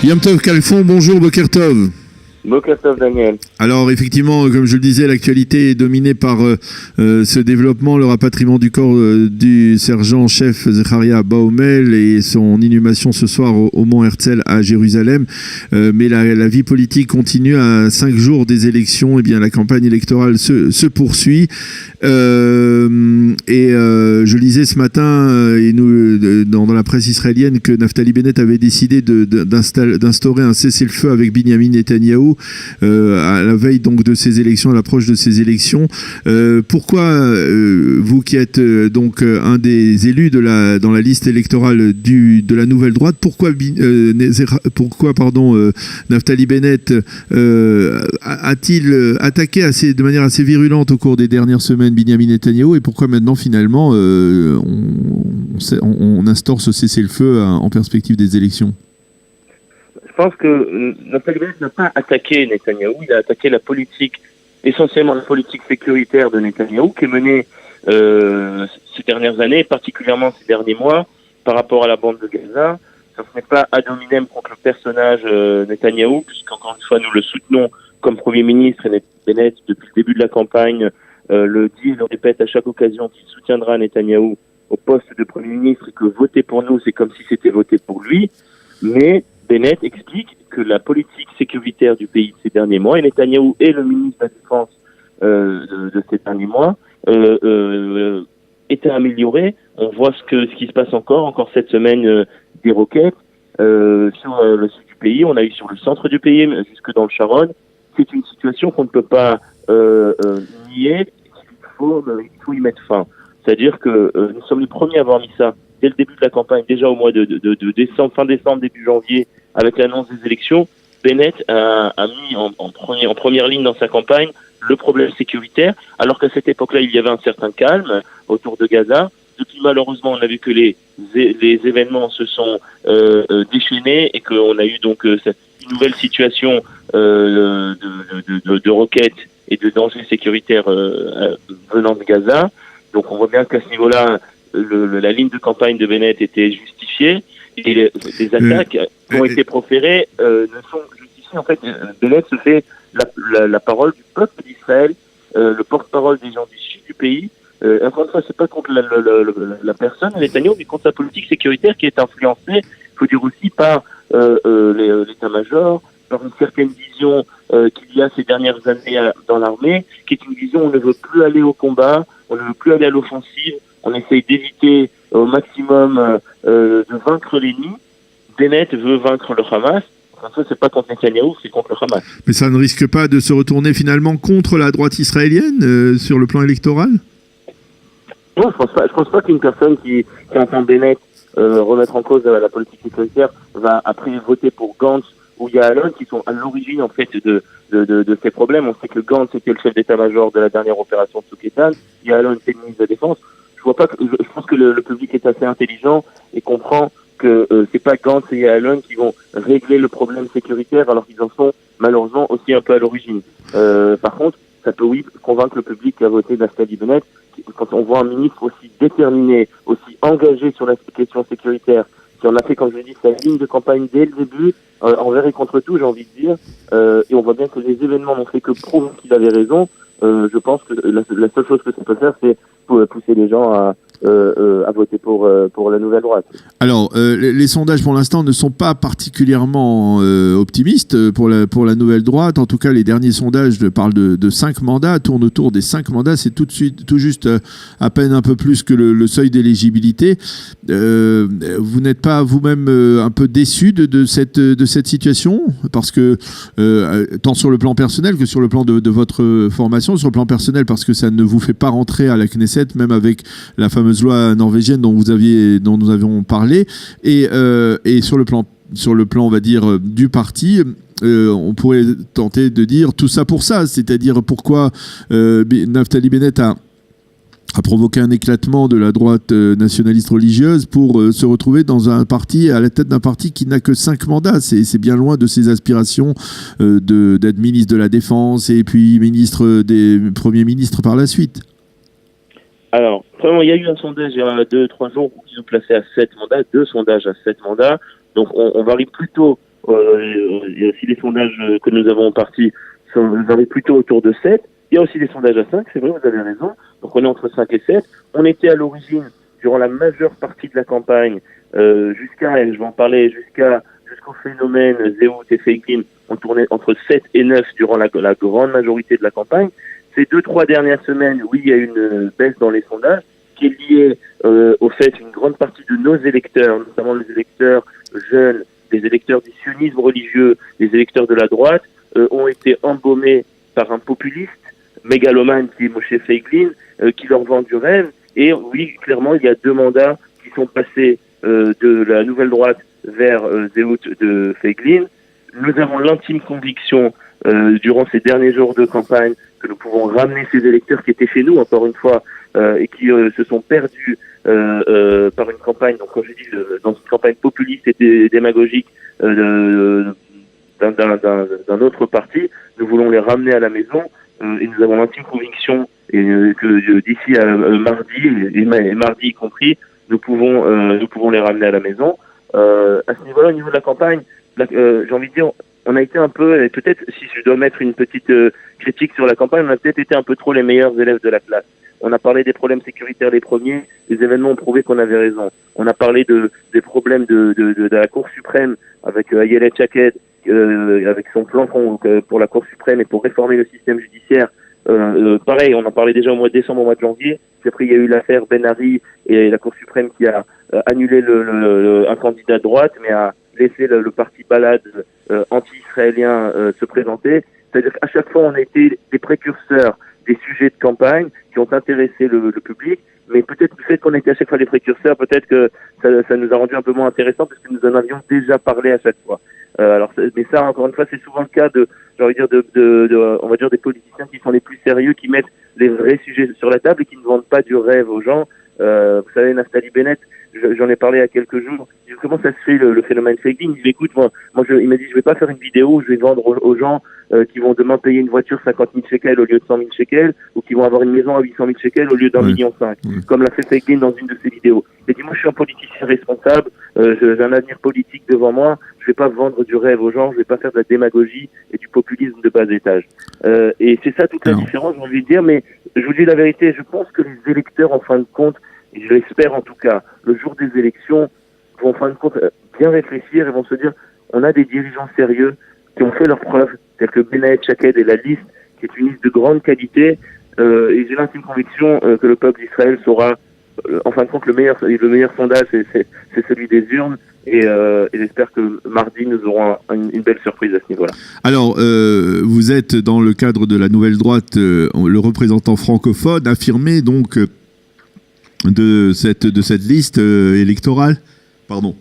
Yom Tov Kalfon, bonjour Boker Tov. Boker Tov Daniel. Alors effectivement, comme je le disais, l'actualité est dominée par ce développement, le rapatriement du corps du sergent-chef Zecharia Baumel et son inhumation ce soir au Mont Herzl à Jérusalem. Mais la vie politique continue à 5 jours des élections. Eh bien, la campagne électorale se poursuit. Je lisais ce matin dans la presse israélienne que Naftali Bennett avait décidé d'instaurer un cessez-le-feu avec Binyamin Netanyahou à la veille donc de ces élections, à l'approche de ces élections. Pourquoi vous qui êtes donc un des élus dans la liste électorale de la nouvelle droite, pourquoi Naftali Bennett a-t-il attaqué de manière assez virulente au cours des dernières semaines Binyamin Netanyahou, et pourquoi maintenant finalement on instaure ce cessez-le-feu en perspective des élections? Je pense que Naftali Bennett n'a pas attaqué Netanyahou, il a attaqué la politique, essentiellement la politique sécuritaire de Netanyahou, qui est menée ces dernières années, particulièrement ces derniers mois, par rapport à la bande de Gaza. Ce n'est pas ad hominem contre le personnage Netanyahou, puisqu'encore une fois nous le soutenons comme Premier ministre, et Bennett, depuis le début de la campagne, le dit et le répète à chaque occasion qu'il soutiendra Netanyahou au poste de Premier ministre, et que voter pour nous, c'est comme si c'était voter pour lui. Mais Bennett explique que la politique sécuritaire du pays de ces derniers mois, et Netanyahou est le ministre de la Défense de ces derniers mois, était améliorée. On voit ce qui se passe encore cette semaine, des roquettes sur le sud du pays. On a eu sur le centre du pays, jusque dans le Sharon. C'est une situation qu'on ne peut pas nier. Il faut y mettre fin. C'est-à-dire que nous sommes les premiers à avoir mis ça dès le début de la campagne, déjà au mois de décembre, fin décembre, début janvier, avec l'annonce des élections. Bennett a mis en première ligne dans sa campagne le problème sécuritaire, alors qu'à cette époque-là, il y avait un certain calme autour de Gaza. Depuis, malheureusement, on a vu que les événements se sont déchaînés, et qu'on a eu donc une nouvelle situation de roquettes et de dangers sécuritaires venant de Gaza. Donc on voit bien qu'à ce niveau-là, la ligne de campagne de Bennett était justifiée, et les attaques qui ont été proférées ne sont justifiées. En fait, Bennett se fait la parole du peuple d'Israël, le porte-parole des gens du sud du pays. Encore une fois, c'est pas contre la personne Netanyahou, mais contre sa politique sécuritaire qui est influencée, il faut dire aussi, par l'état-major, par une certaine vision qu'il y a ces dernières années dans l'armée, qui est une vision où on ne veut plus aller au combat, on ne veut plus aller à l'offensive, on essaye d'éviter au maximum de vaincre l'ennemi. Bennett veut vaincre le Hamas. Enfin, ça, c'est pas contre Netanyahou, c'est contre le Hamas. Mais ça ne risque pas de se retourner finalement contre la droite israélienne sur le plan électoral? Non, je pense pas qu'une personne qui entend Bennett remettre en cause la politique sécuritaire va après voter pour Gantz ou Ya'alon, qui sont à l'origine en fait de ces problèmes. On sait que Gantz était le chef d'état-major de la dernière opération de Tzuk-Eitan, Ya'alon était le ministre de la Défense. Je pense que le public est assez intelligent et comprend que c'est pas Gantz et Ya'alon qui vont régler le problème sécuritaire, alors qu'ils en sont malheureusement aussi un peu à l'origine. Par contre, ça peut convaincre le public à voter Naftali Bennett. Quand on voit un ministre aussi déterminé, aussi engagé sur la question sécuritaire, qui en a fait, comme je dis, sa ligne de campagne dès le début, envers et contre tout, j'ai envie de dire, et on voit bien que les événements n'ont fait que prouver qu'il avait raison. Je pense que la seule chose que ça peut faire, c'est pousser les gens à voter pour la nouvelle droite. Alors, les sondages pour l'instant ne sont pas particulièrement optimistes pour la nouvelle droite. En tout cas, les derniers sondages parlent de 5 mandats, tournent autour des 5 mandats. C'est tout juste à peine un peu plus que le seuil d'éligibilité. Vous n'êtes pas vous-même un peu déçu de cette situation? Parce que, tant sur le plan personnel que sur le plan de votre formation, sur le plan personnel, parce que ça ne vous fait pas rentrer à la Knesset, même avec la fameuse loi norvégienne dont nous avions parlé, et sur le plan, on va dire, du parti, on pourrait tenter de dire tout ça pour ça, c'est-à-dire pourquoi Naftali Bennett a provoqué un éclatement de la droite nationaliste religieuse pour se retrouver dans un parti, à la tête d'un parti qui n'a que 5 mandats. C'est bien loin de ses aspirations d'être ministre de la Défense et puis Premier ministre par la suite. Alors, premièrement, il y a eu un sondage il y a 2-3 jours où ils ont placé à 7 mandats, 2 sondages à 7 mandats. Donc, on varie plutôt Il y a aussi les sondages que nous avons partis varient plutôt autour de 7. Il y a aussi des sondages à 5, c'est vrai, vous avez raison. Donc on est entre 5 et 7. On était à l'origine, durant la majeure partie de la campagne, jusqu'à, et je vais en parler, jusqu'au phénomène Zeut et Feiglin, on tournait entre 7 et 9 durant la grande majorité de la campagne. Ces 2-3 dernières semaines, oui, il y a une baisse dans les sondages qui est liée au fait qu'une grande partie de nos électeurs, notamment les électeurs jeunes, les électeurs du sionisme religieux, les électeurs de la droite, ont été embaumés par un populiste mégalomane qui est Moshe Feiglin, qui leur vend du rêve. Et oui, clairement, il y a 2 mandats qui sont passés de la nouvelle droite vers Zeut de Feiglin. Nous avons l'intime conviction, durant ces derniers jours de campagne, que nous pouvons ramener ces électeurs qui étaient chez nous, encore une fois, et qui se sont perdus par une campagne, donc comme je dis, dans une campagne populiste et démagogique d'un autre parti. Nous voulons les ramener à la maison, et nous avons l'intime conviction que d'ici à mardi, et mardi y compris, nous pouvons les ramener à la maison. À ce niveau-là, au niveau de la campagne, j'ai envie de dire, on a été un peu, et peut-être si je dois mettre une petite critique sur la campagne, on a peut-être été un peu trop les meilleurs élèves de la classe. On a parlé des problèmes sécuritaires les premiers, les événements ont prouvé qu'on avait raison. On a parlé des problèmes de la Cour suprême avec Ayelet Shaked, avec son plan pour la Cour suprême et pour réformer le système judiciaire. Pareil, on en parlait déjà au mois de décembre, au mois de janvier. Puis après, il y a eu l'affaire Ben Ali et la Cour suprême qui a annulé un candidat de droite, mais a laissé le parti Balad anti-israélien se présenter. C'est-à-dire qu'à chaque fois, on a été des précurseurs des sujets de campagne qui ont intéressé le public, mais peut-être le fait qu'on était à chaque fois des précurseurs, peut-être que ça nous a rendu un peu moins intéressants parce que nous en avions déjà parlé à chaque fois. Mais ça, encore une fois, c'est souvent le cas j'ai envie de dire, on va dire des politiciens qui sont les plus sérieux, qui mettent les vrais sujets sur la table et qui ne vendent pas du rêve aux gens. Vous savez, Naftali Bennett, j'en ai parlé il y a quelques jours. Comment ça se fait le phénomène Feiglin? Il dit, écoute, il m'a dit, je vais pas faire une vidéo où je vais vendre aux gens qui vont demain payer une voiture 50 000 shekels au lieu de 100 000 shekels, ou qui vont avoir une maison à 800 000 shekels au lieu d'1,5 million, comme l'a fait Feiglin dans une de ses vidéos. Il dit, moi, je suis un politicien responsable, j'ai un avenir politique devant moi, je vais pas vendre du rêve aux gens, je vais pas faire de la démagogie et du populisme de bas étage. Et c'est ça toute la différence, j'ai envie de dire, mais je vous dis la vérité, je pense que les électeurs, en fin de compte, et je l'espère en tout cas, le jour des élections, vont en fin de compte bien réfléchir et vont se dire, on a des dirigeants sérieux qui ont fait leurs preuves, tels que Benahed Shaked et la liste, qui est une liste de grande qualité, et j'ai l'intime conviction que le peuple d'Israël saura, en fin de compte, le meilleur sondage, c'est celui des urnes, et j'espère que mardi, nous aurons une belle surprise à ce niveau-là. Alors, vous êtes dans le cadre de la Nouvelle Droite, le représentant francophone, affirmé donc de cette liste électorale. Pardon.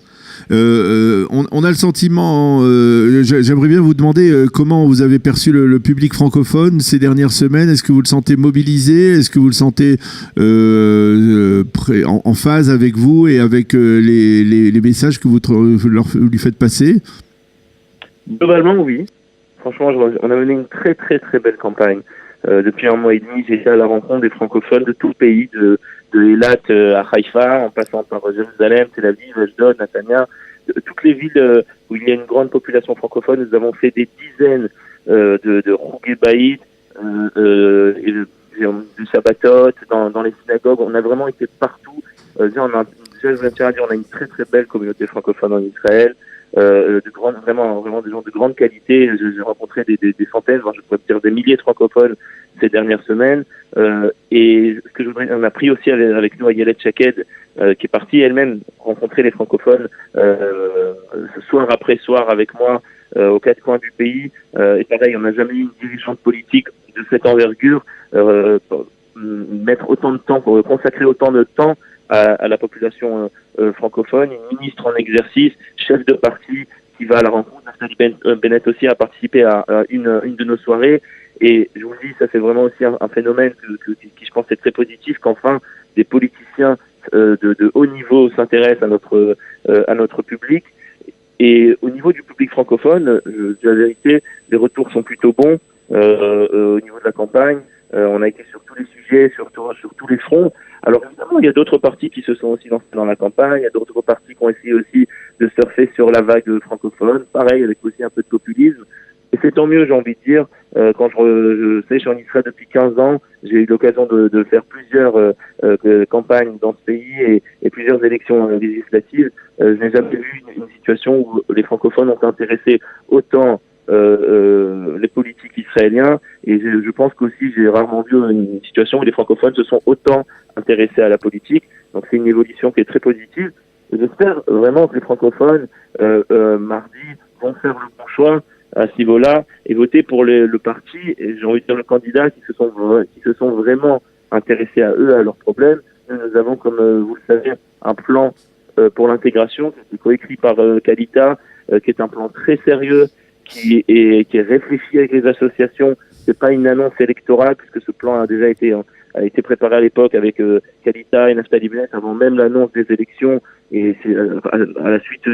On a le sentiment, j'aimerais bien vous demander comment vous avez perçu le public francophone ces dernières semaines. Est-ce que vous le sentez mobilisé? Est-ce que vous le sentez en phase avec vous et avec les messages que vous lui faites passer? Globalement, oui. Franchement, on a mené une très très très belle campagne. Depuis un mois et demi, j'ai été à la rencontre des francophones de tout le pays, de Eilat à Haïfa, en passant par Jérusalem, Tel Aviv, Ashdod, Netanya, toutes les villes où il y a une grande population francophone. Nous avons fait des dizaines de Rougé Baïd, de Shabbatot, dans les synagogues. On a vraiment été partout. On a une très très belle communauté francophone en Israël. Vraiment des gens de grande qualité. J'ai rencontré des centaines, voire je pourrais dire des milliers de francophones ces dernières semaines. Et ce que on a pris aussi avec nous Ayelet Shaked, qui est partie elle-même rencontrer les francophones soir après soir avec moi aux 4 coins du pays. Et pareil, on n'a jamais eu une dirigeante politique de cette envergure mettre autant de temps, consacrer autant de temps à la population francophone, une ministre en exercice, chef de parti qui va à la rencontre. Naftali Bennett aussi a participé à une de nos soirées. Et je vous le dis, ça c'est vraiment aussi un phénomène qui je pense est très positif, qu'enfin des politiciens de haut niveau s'intéressent à notre public. Et au niveau du public francophone, je dis la vérité, les retours sont plutôt bons au niveau de la campagne. On a été sur tous les sujets, sur tous les fronts. Alors évidemment, il y a d'autres partis qui se sont aussi lancés dans la campagne, il y a d'autres partis qui ont essayé aussi de surfer sur la vague francophone, pareil, avec aussi un peu de populisme. Et c'est tant mieux, j'ai envie de dire. Quand je sais, je suis en Israël depuis 15 ans, j'ai eu l'occasion de faire plusieurs campagnes dans ce pays et plusieurs élections législatives. Je n'ai jamais vu une situation où les francophones ont intéressé autant les politiques israéliens, et je pense qu'aussi j'ai rarement vu une situation où les francophones se sont autant intéressés à la politique. Donc c'est une évolution qui est très positive. J'espère vraiment que les francophones mardi vont faire le bon choix à ce niveau-là et voter pour le parti, et j'ai envie de dire le candidat qui se sont vraiment intéressés à eux, à leurs problèmes. Nous avons, comme vous le savez, un plan pour l'intégration qui est coécrit par Kalita, qui est un plan très sérieux, qui est réfléchi avec les associations. C'est pas une annonce électorale, puisque ce plan a déjà été préparé à l'époque avec Kalita et Naftali Bennett avant même l'annonce des élections. Et c'est à la suite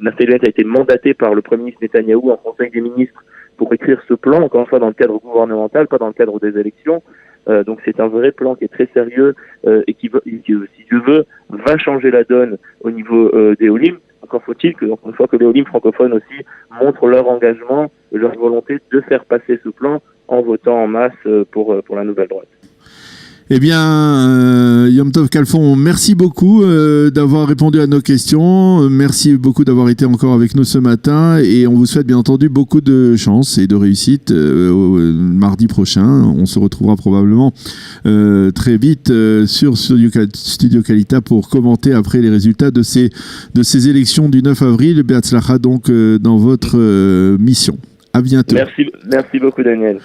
Naftali Bennett a été mandaté par le Premier ministre Netanyahou en Conseil des ministres pour écrire ce plan, encore une fois dans le cadre gouvernemental, pas dans le cadre des élections. Donc c'est un vrai plan qui est très sérieux et qui, si Dieu veut, va changer la donne au niveau des Olim. Encore faut-il que, encore une fois, que les Olim francophones aussi montrent leur engagement, leur volonté de faire passer ce plan en votant en masse pour la nouvelle droite. Eh bien, Yom Tov Khalfon, merci beaucoup d'avoir répondu à nos questions. Merci beaucoup d'avoir été encore avec nous ce matin. Et on vous souhaite bien entendu beaucoup de chance et de réussite mardi prochain. On se retrouvera probablement très vite sur Studio Kalita pour commenter après les résultats de ces élections du 9 avril. Be'atzlacha donc dans votre mission. À bientôt. Merci beaucoup Daniel.